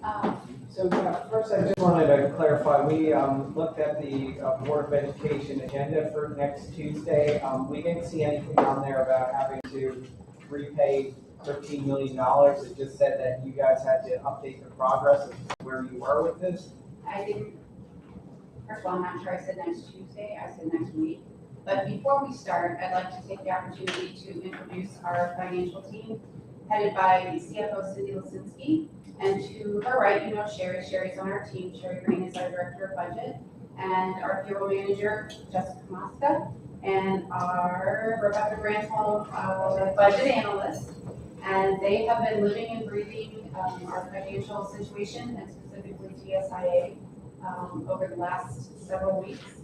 So first, I just wanted to clarify. We looked at the Board of Education agenda for next Tuesday. We didn't see anything on there about having to repay $13 million. It just said that you guys had to update the progress of where you were with this. I didn't, first of all, I'm not sure I said next Tuesday, I said next week. But before we start, I'd like to take the opportunity to introduce our financial team, headed by CFO Cindy Lisinski. And to her right, you know Sherry. Sherry's on our team. Sherry Green is our Director of Budget. And our Bureau Manager, Jessica Mosca. And our Rebecca Granholm, our Budget Analyst. And they have been living and breathing our financial situation, and specifically GSIA, over the last several weeks.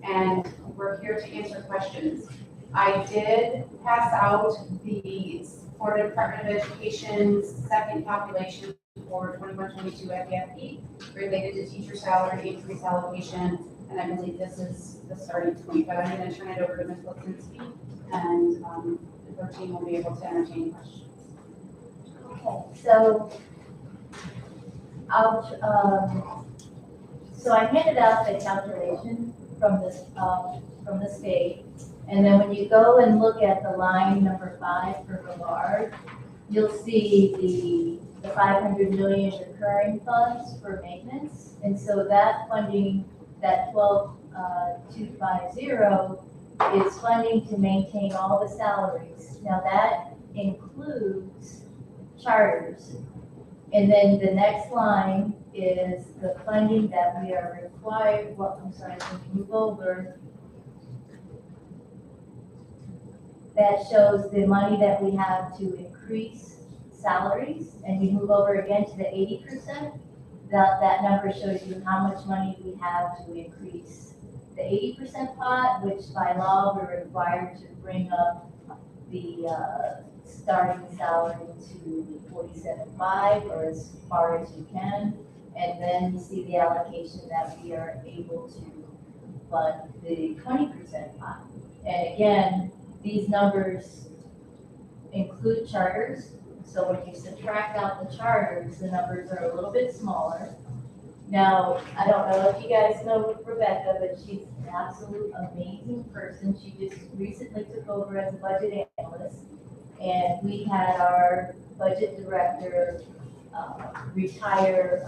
And we're here to answer questions. I did pass out the Florida Department of Education's second calculation for 21-22 at BFT related to teacher salary increase allocation, and I believe this is the starting point, but I'm going to turn it over to Ms. Lisinski, and her team will be able to entertain questions. Okay, so so I handed out the calculation from the state, and then when you go and look at the line number 5 for Brevard, you'll see the 500 million recurring funds for maintenance, and so that funding, that 12,250 is funding to maintain all the salaries. Now that includes charters. And then the next line is the funding that we are required, well, I'm sorry, can you move over? That shows the money that we have to increase salaries, and you move over again to the 80%. That number shows you how much money we have to increase the 80% pot, which by law we're required to bring up the starting salary to 47.5 or as far as you can, and then you see the allocation that we are able to fund the 20% pot. And again, these numbers include charters, so when you subtract out the charters, the numbers are a little bit smaller. Now, I don't know if you guys know Rebecca, but she's an absolute amazing person. She just recently took over as a budget analyst, and we had our budget director retire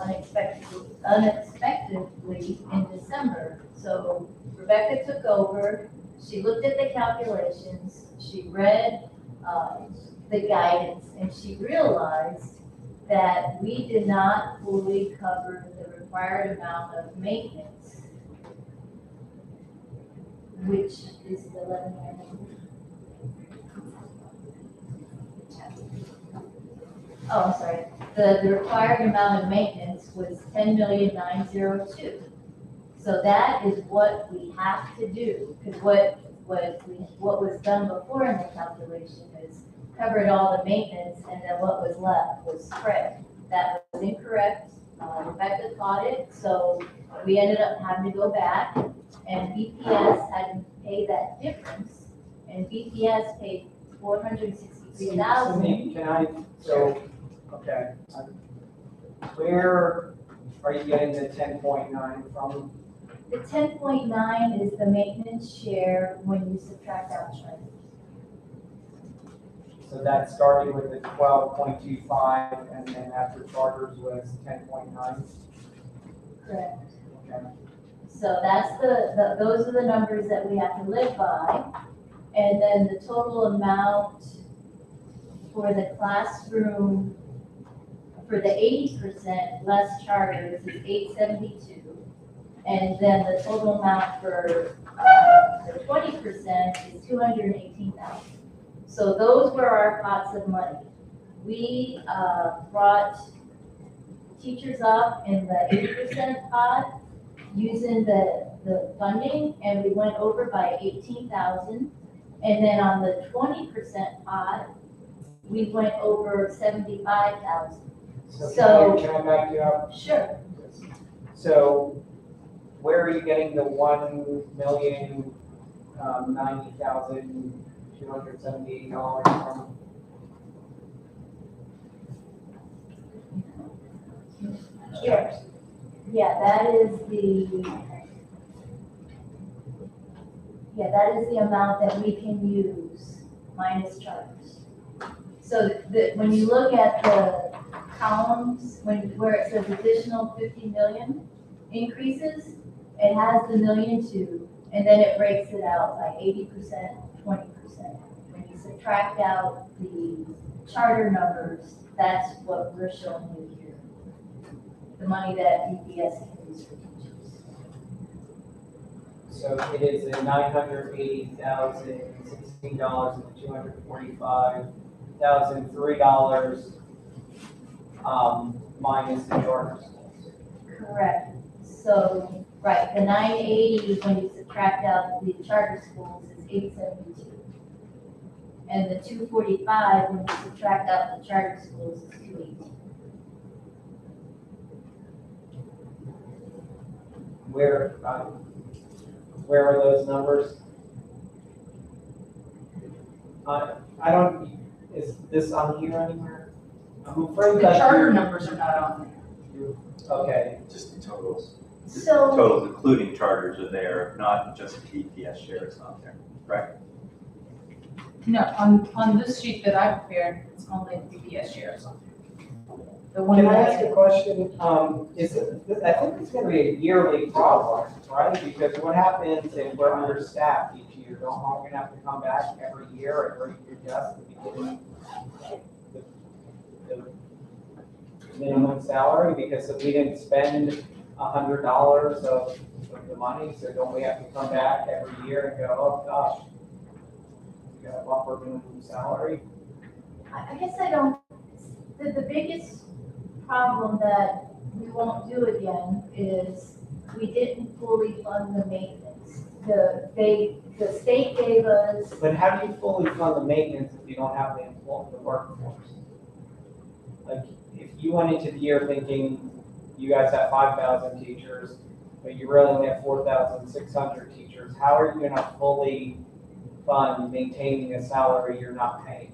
unexpectedly in December. So Rebecca took over. She looked at the calculations. She read the guidance, and she realized that we did not fully cover the required amount of maintenance, which is the 11 million. Oh, I'm sorry. The required amount of maintenance was 10,902,000. So that is what we have to do, because what was done before in the calculation is covered all the maintenance, and then what was left was spread. That was incorrect. Rebecca caught it, so we ended up having to go back, and BPS had to pay that difference, and BPS paid $463,000. Can I? Okay. Where are you getting the 10.9 from? The 10.9 is the maintenance share when you subtract out charges. So that started with the 12.25, and then after charters was 10.9. Correct. Okay. So that's those are the numbers that we have to live by, and then the total amount for the classroom for the 80% less charters is 872. And then the total amount for the 20% is 218,000. So those were our pots of money. We brought teachers up in the 80% pot using the funding, and we went over by 18,000. And then on the 20% pot, we went over 75,000. So can I back you up? Sure. So where are you getting the $1,090,278 from? checks? Yeah, that is the amount that we can use minus charges. So when you look at the columns, where it says additional 50 million increases, it has the 1.2 million, and then it breaks it out by 80%, 20%. When you subtract out the charter numbers, that's what we're showing you here. The money that BPS can use for teachers. So it is $980,016 and $245,003 minus the charter schools. Correct. So, right, the 980, when you subtract out the charter schools, is 872. And the 245, when you subtract out the charter schools, is 218. Where are those numbers? I don't, is this on here anywhere? I'm afraid The that charter numbers are not on there. okay. Just the totals. So, Totals including charters are there, not just BPS shares on there, right? No, on this sheet that I prepared, it's only BPS shares on there. The one Can I ask that, a question? I think it's gonna be a yearly problem, right? Because what happens if we're understaffed each year? Don't we gonna have to come back every year and readjust the beginning, the minimum salary? Because if we didn't spend $100 of the money, so don't we have to come back every year and go, oh gosh, we got a bumper minimum salary? I guess I don't, the biggest problem that we won't do again is we didn't fully fund the maintenance. The state gave us, But how do you fully fund the maintenance if you don't have the workforce? Like, if you went into the year thinking you guys have 5,000 teachers, but you really only have 4,600 teachers, how are you gonna fully fund maintaining a salary you're not paying?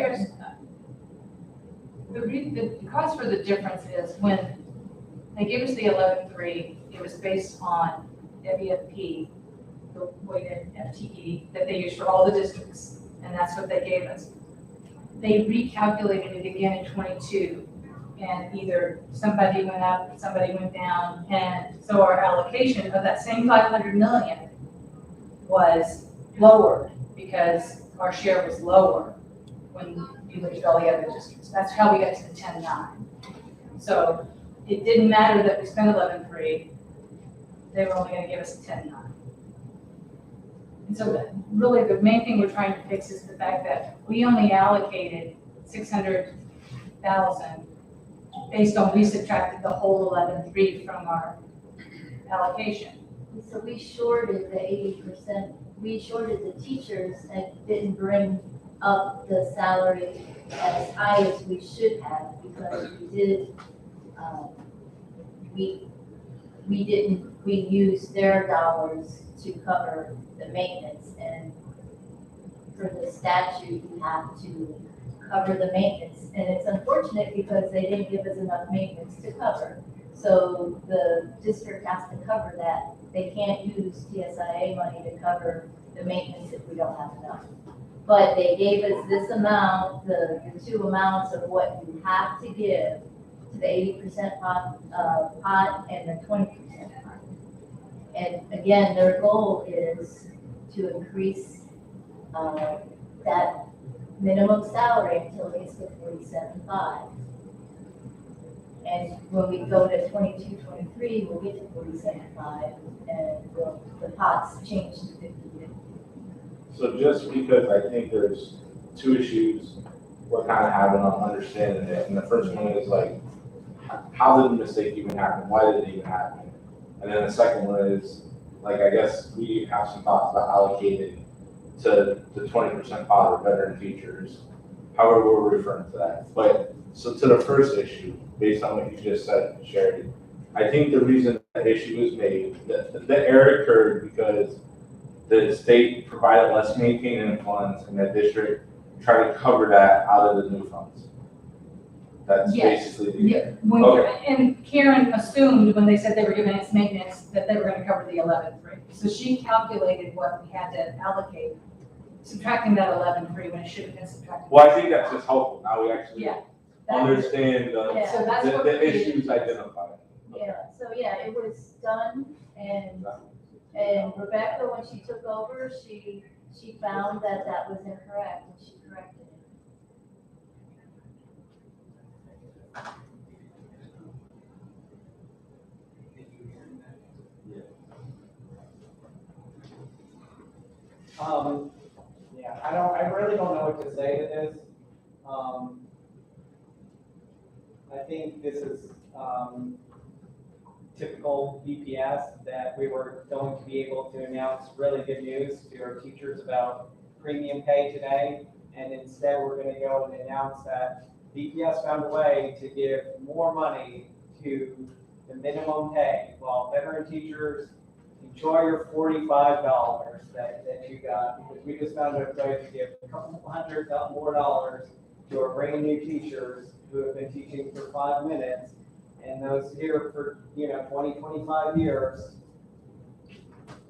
here's, the cause for the difference is when they gave us the 11.3, it was based on BFT, the weighted FTE that they use for all the districts, and that's what they gave us. They recalculated it again in 22, and either somebody went up, somebody went down, and so our allocation of that same 500 million was lowered because our share was lower when you looked at all the other districts. That's how we got to the 10.9. So it didn't matter that we spent 11.3, they were only going to give us 10.9. And so really the main thing we're trying to fix is the fact that we only allocated 600,000 based on we subtracted the whole 11.3 from our allocation. so we shorted the 80%, we shorted the teachers and didn't bring up the salary as high as we should have because we used their dollars to cover the maintenance, and for the statute, you have to cover the maintenance, and it's unfortunate because they didn't give us enough maintenance to cover. So the district has to cover that. They can't use TSIA money to cover the maintenance if we don't have enough. But they gave us this amount, the two amounts of what you have to give to the 80% pot and the 20% pot. And again, their goal is to increase that minimum salary until it gets to 47.5. And when we go to 22, 23, we'll get to 47.5, and the pots change to 50. So just because I think there's two issues we're kind of having on understanding it, and the first one is like, how did the mistake even happen? Why did it even happen? And then the second one is, like, I guess we have some thoughts about allocating to the 20% pot or veteran teachers, however we're referring to that. But so to the first issue, based on what you just said, Sherry, I think the reason that issue was made, the error occurred because the state provided less maintenance funds and the district try to cover that out of the new funds. That's Yes. basically the. Yeah, when, and Karen assumed when they said they were giving us maintenance, that they were gonna cover the 11.3. So she calculated what we had to allocate, subtracting that 11.3 when it should have been subtracted. Well, I think that's just helpful. Now we actually Yeah. understand Yeah. So that's what. the issues identified. Yeah, so yeah, it was done, and Rebecca, when she took over, she found that that was incorrect, and she corrected it. Yeah, I really don't know what to say to this. I think this is, typical BPS, that we were going to be able to announce really good news to our teachers about premium pay today. And instead, we're gonna go and announce that BPS found a way to give more money to the minimum pay. While veteran teachers, enjoy your $45 that you got, because we just found a way to give a couple $100 more to our brand new teachers who have been teaching for 5 minutes, and those here for, 20, 25 years.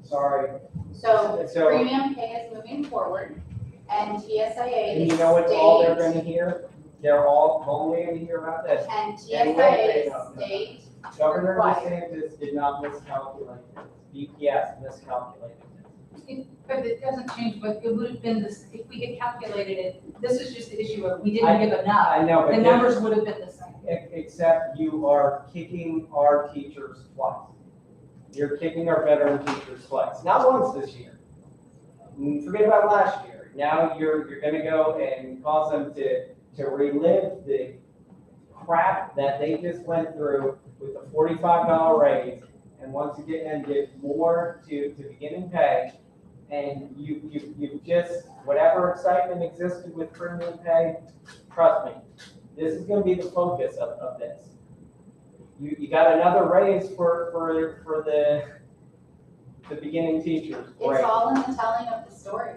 Sorry. So So- premium pay is moving forward, and TSIA And is you know what all they're state, gonna hear? They're all only gonna hear about this. and And TSIA no. is state Governor required. DeSantis did not miscalculate this. BPS miscalculated this. But it doesn't change, but it would have been this, if we had calculated it, this is just the issue of we didn't give enough. I know, The but numbers would have been the same. except you are kicking our teachers twice. You're kicking our veteran teachers twice, not once this year. Forget about last year. Now you're gonna go and cause them to relive the crap that they just went through with a $45 raise, and once again, give more to beginning pay. And you just, whatever excitement existed with premium pay, trust me, this is gonna be the focus of this. You got another raise for the beginning teachers, It's great. all in the telling of the story.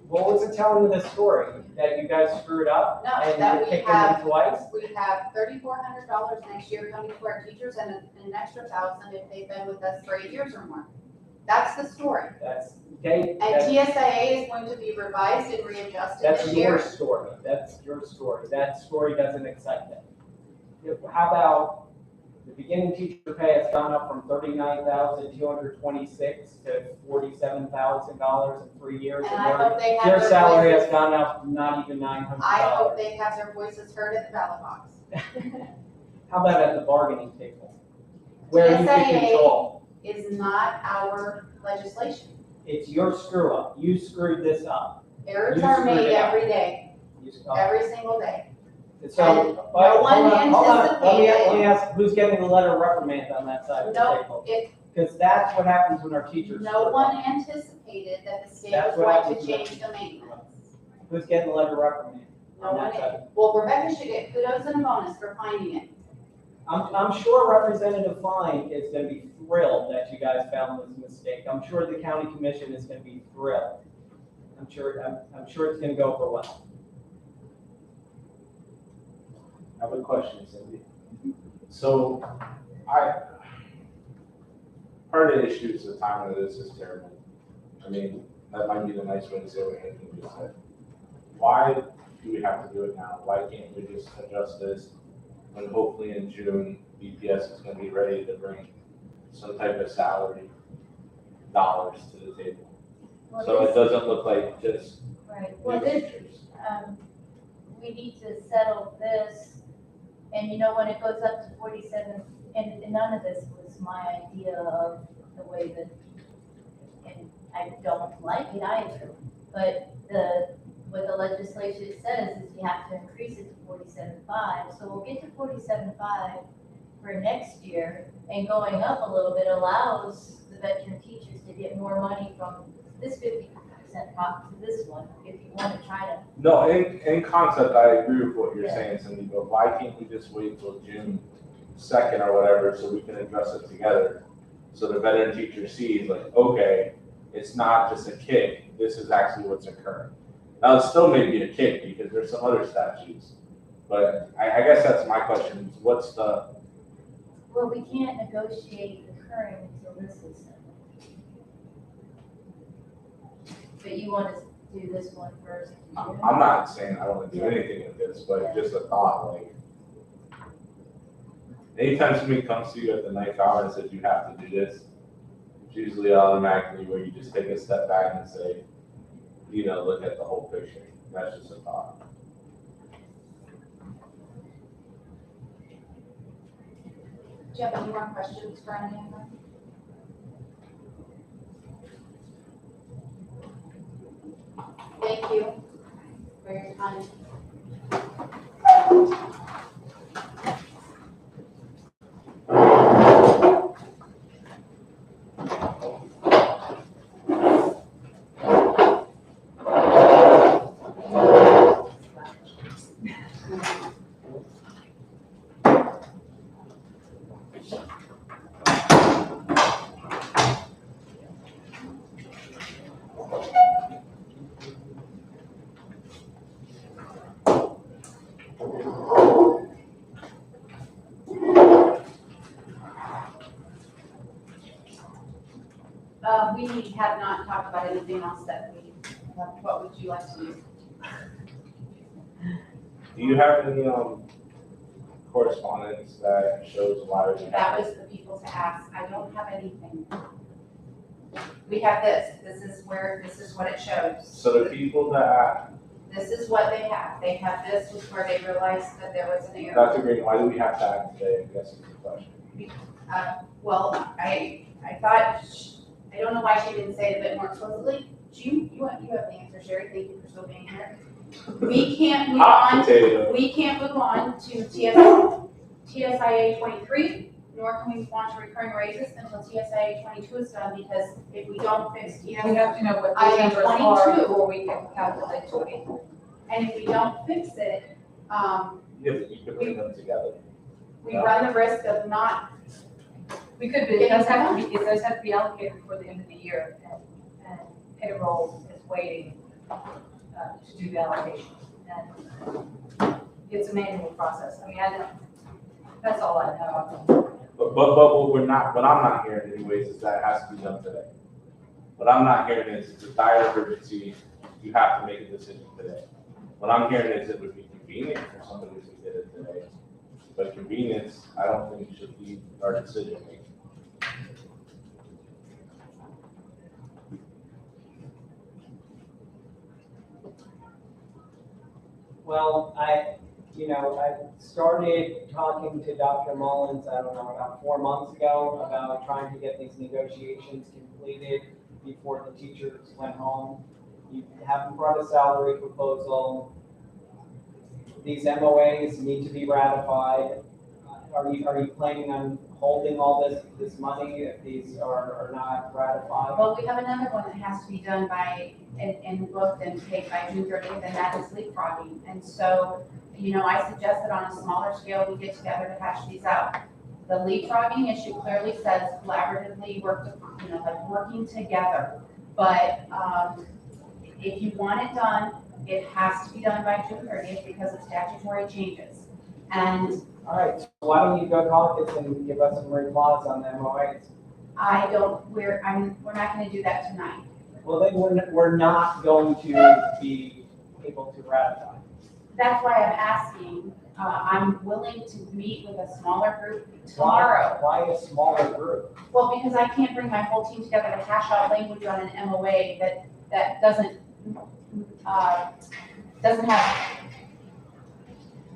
What was it telling you the story? That you guys screwed up? No, And that you're we kicking have- them twice? We have $3,400 next year coming to our teachers and an extra 1,000 if they've been with us for 8 years or more. That's the story. That's, okay? And that's- TSIA is going to be revised and readjusted That's this your year. story. That's your story. That story doesn't excite them. How about the beginning teacher pay has gone up from $39,226 to $47,000 in 3 years. And I hope they have Their their salary voices, has gone up not even $900. I hope they have their voices heard at the ballot box. How about at the bargaining table? Where you can TSIA control. is not our legislation. It's your screw up. You screwed this up. Errors You are screwed made it up. every day, every single day. So, And but no one hold on, let me anticipated- ask, who's getting the letter of reprimand on that side of the No, table? it, Because that's what happens when our teachers. no screw up. one anticipated that the state That's was what going happens to when- change the maintenance. Who's getting the letter of reprimand? No on one, that side? well, Rebecca should get kudos and a bonus for finding it. I'm sure Representative Fine is gonna be thrilled that you guys found this mistake. I'm sure the county commission is gonna be thrilled. I'm sure it's gonna go over well. I have a question, Cindy. So, part of the issue is the timing of this is terrible. I mean, that might be the nice way to say what Anthony just said. Why do we have to do it now? Why can't we just adjust this when hopefully in June, BPS is gonna be ready to bring some type of salary dollars to the table? Well, So it this- doesn't look like just Right, new well, this, teachers. we need to settle this, and when it goes up to 47, and none of this was my idea of the way that, and I don't like it either, but what the legislation says is you have to increase it to 47.5, so we'll get to 47.5 for next year, and going up a little bit allows the veteran teachers to get more money from this 50% pop to this one, if you want to try to. No, in concept, I agree with what you're Yeah. saying, Cindy, but why can't we just wait till June 2nd or whatever, so we can address it together? So the veteran teacher sees like, okay, it's not just a kick, this is actually what's occurring. Now, it still may be a kick because there's some other statutes, but I guess that's my question, is what's the, Well, we can't negotiate the current until this is settled. But you want to do this one first? I'm not saying I don't want to do anything with this, but just a thought, like, anytime somebody comes to you at the ninth hour and says you have to do this, it's usually automatically where you just take a step back and say, you know, look at the whole picture. That's just a thought. Do you have any more questions for any of them? Thank you for your time. We have not talked about anything else that what would you like to do? Do you have any correspondence that shows why we That have? was the people to ask. I don't have anything. We have this. This is what it shows. So the people that, This is what they have. They have this was where they realized that there was an error. Dr. Green, why do we have to act today? I guess is the question. Well, I thought, I don't know why she didn't say it a bit more explicitly. June, you have the answer, Sherry. Thank you for still being here. We can't move Hot on. potato. We can't move on to TSIA 23, nor can we move on to recurring raises until TSIA 22 is done, because if we don't fix We TSIA, have to know what I the am numbers are 22. before we can calculate 20. and if we don't fix it, You could bring them together. we run the risk of not. We could, but it does have to be allocated before the end of the year, and payroll is waiting to do the allocation. And it's a manual process. I mean, I don't, that's all I know. But what I'm not hearing anyways is that it has to be done today. What I'm not hearing is it's a dire urgency, you have to make a decision today. What I'm hearing is it would be convenient for somebody to get it today. But convenience, I don't think should be our decision making. Well, I started talking to Dr. Mullins, I don't know, about 4 months ago about trying to get these negotiations completed before the teachers went home. You haven't brought a salary proposal. These MOAs need to be ratified. Are you planning on holding all this money if these are not ratified? Well, we have another one that has to be done by, and booked and paid by June 30th, and that is leapfrogging. And so, I suggest that on a smaller scale, we get together to hash these out. The leapfrogging issue clearly says collaboratively working together. But if you want it done, it has to be done by June 30th because of statutory changes. And All right, so why don't you go caucus and give us some replies on the MOAs? we're not gonna do that tonight. Well, then we're not going to be able to ratify. That's why I'm asking, I'm willing to meet with a smaller group tomorrow. Why a smaller group? Well, because I can't bring my whole team together to hash out language on an MOA that doesn't have,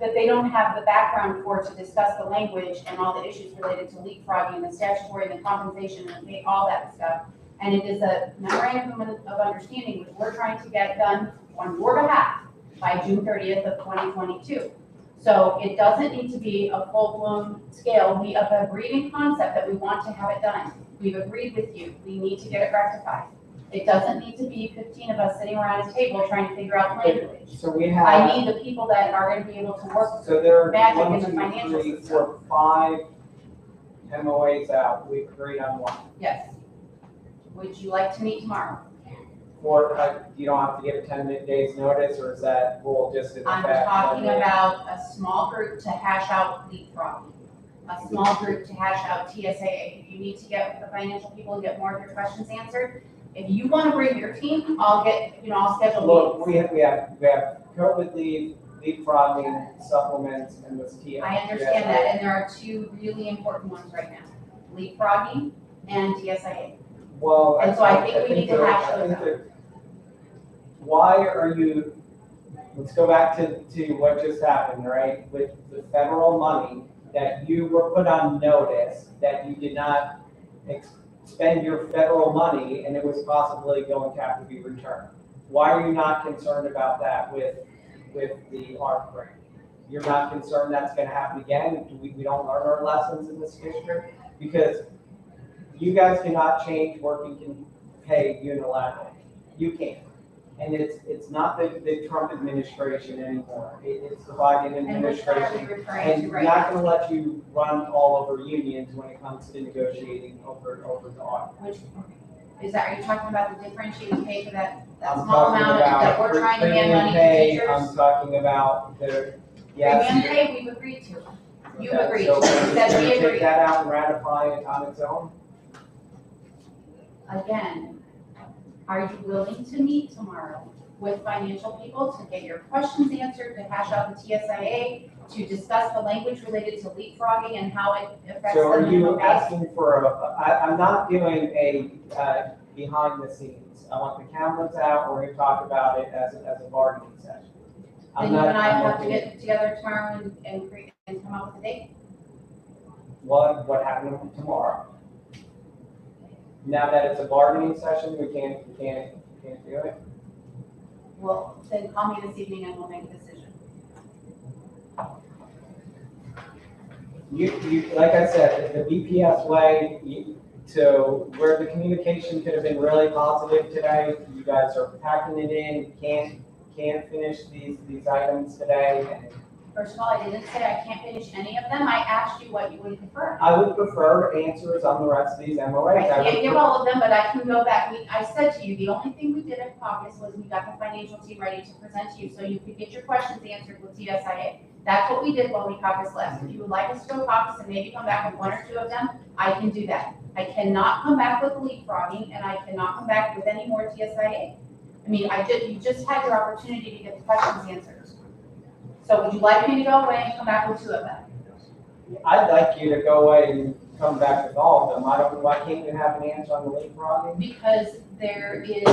that they don't have the background for to discuss the language and all the issues related to leapfrogging and the statutory and the compensation and all that stuff. And it is a memorandum of understanding, which we're trying to get done on your behalf by June 30th of 2022. So it doesn't need to be a full-blown scale. We have agreed in concept that we want to have it done. We've agreed with you. We need to get it rectified. It doesn't need to be 15 of us sitting around a table trying to figure out language. So we I have, need the people that are gonna be able to work. so there are magic 1, in the 2, financial 3, system. 4, 5 MOAs out. We've agreed on one. Yes. Would you like to meet tomorrow? Or, you don't have to give a 10 days notice, or is that rule just in I'm effect? talking about a small group to hash out leapfrogging. A small group to hash out TSAA. If you need to get with the financial people and get more of your questions answered, if you want to bring your team, I'll schedule Look, meetings. we have COVID leave, leapfrogging supplements, and this TSA. I understand that, and there are two really important ones right now, leapfrogging and TSIA. Well, And so I think we need to that- hash I those think out. that- Why are you, let's go back to what just happened, right? With the federal money that you were put on notice that you did not spend your federal money and it was possibly going to have to be returned. Why are you not concerned about that with the ARP grant? You're not concerned that's gonna happen again? We don't learn our lessons in this district? Because you guys cannot change working pay unilaterally. You can't. And it's not the Trump administration anymore. It's the Biden And which one are we administration. referring And to we're right not now? gonna let you run all over unions when it comes to negotiating over the ARP. Which, are you talking about the differentiated pay for that I'm small talking amount that we're about trying to premium hand money to pay, teachers? I'm talking about the, yes. Premium pay, we've agreed to. You Okay, agreed so to, we're you just said gonna we take agreed. that out and ratify it on its own? Again, are you willing to meet tomorrow with financial people to get your questions answered, to hash out the TSIA, to discuss the language related to leapfrogging and how it affects So are them? you asking for I'm not doing a, behind the scenes. I want the cameras out, we're gonna talk about it as a bargaining session. Then I'm you not, and I I'm have to looking, get together tomorrow and come up with a date? what happened tomorrow? Now that it's a bargaining session, we can't do it? Well, then call me this evening and we'll make a decision. You, like I said, the BPS way, so where the communication could have been really positive today, you guys are packing it in, can't finish these items today. And First of all, I didn't say I can't finish any of them. I asked you what you would prefer. I would prefer answers on the rest of these MOAs. I can't give all of them, but I can go back. I said to you, the only thing we did at caucus was we got the financial team ready to present to you so you could get your questions answered with TSIA. That's what we did while we caucused last. If you would like us to go caucus and maybe come back with one or two of them, I can do that. I cannot come back with leapfrogging and I cannot come back with any more TSIA. I mean, you just had your opportunity to get the questions answered. So would you like me to go away and come back with two of them? I'd like you to go away and come back with all of them. Why can't you have an answer on the leapfrogging? Because there is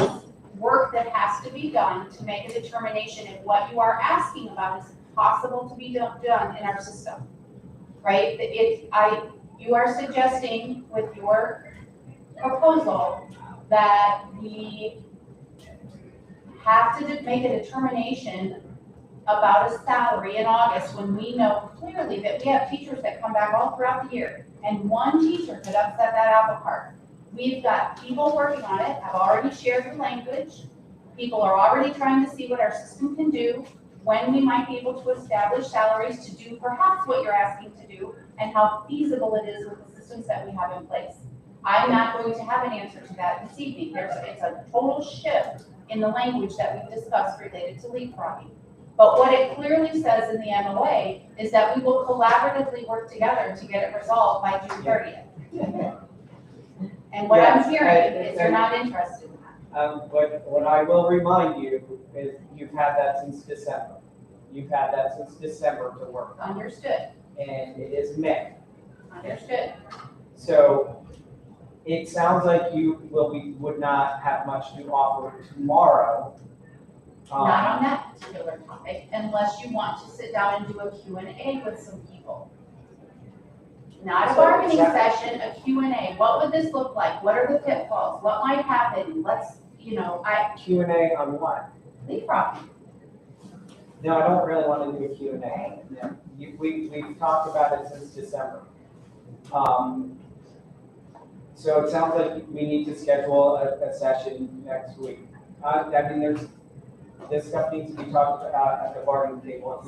work that has to be done to make a determination if what you are asking about is possible to be done in our system, right? You are suggesting with your proposal that we have to make a determination about a salary in August when we know clearly that we have teachers that come back all throughout the year, and one teacher could upset that apple cart. We've got people working on it, have already shared the language. People are already trying to see what our system can do, when we might be able to establish salaries to do perhaps what you're asking to do, and how feasible it is with the systems that we have in place. I'm not going to have an answer to that this evening. It's a total shift in the language that we've discussed related to leapfrogging. But what it clearly says in the MOA is that we will collaboratively work together to get it resolved by June 30th. And what I'm Yes, hearing is you're not interested in that. But what I will remind you is you've had that since December. You've had that since December to work on, Understood, and it is May. understood. So it sounds like you would not have much to offer tomorrow. Not on that particular topic, unless you want to sit down and do a Q&A with some people. Not a So bargaining exactly. session, a Q&A. What would this look like? What are the pitfalls? What might happen? Q&A on what? Leapfrog. No, I don't really want to do a Q&A. No. We've talked about it since December. So it sounds like we need to schedule a session next week. I mean, this stuff needs to be talked about at the bargaining table. If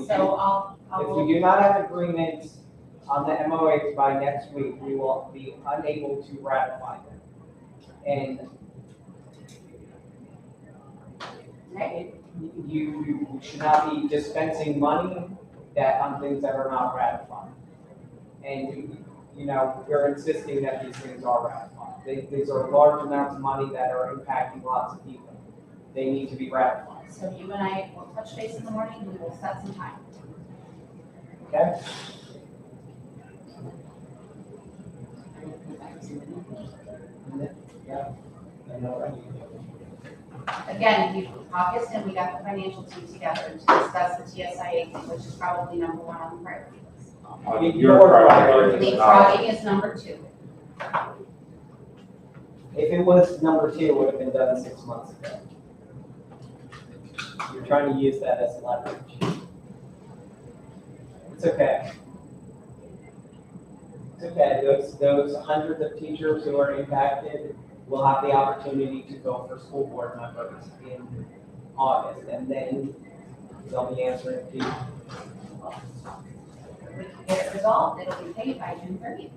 we do not have agreements on the MOAs by next week, we will be unable to ratify them. And Okay, You should not be dispensing money on things that are not ratified. And, we're insisting that these things are ratified. These are large amounts of money that are impacting lots of people. They need to be ratified, so you and I will touch base in the morning, we will set some time. okay? Yeah. I know, right? Again, we August and we got the financial team together to discuss the TSIA thing, which is probably number one on the priority list. Your priority is not. Leapfrogging is number two. If it was number 2, it would have been done 6 months ago. You're trying to use that as leverage. It's okay. It's okay. Those hundreds of teachers who are impacted will have the opportunity to go for school board members in August, and then they'll be answering to you. We can get it resolved, it'll be paid by June 30th.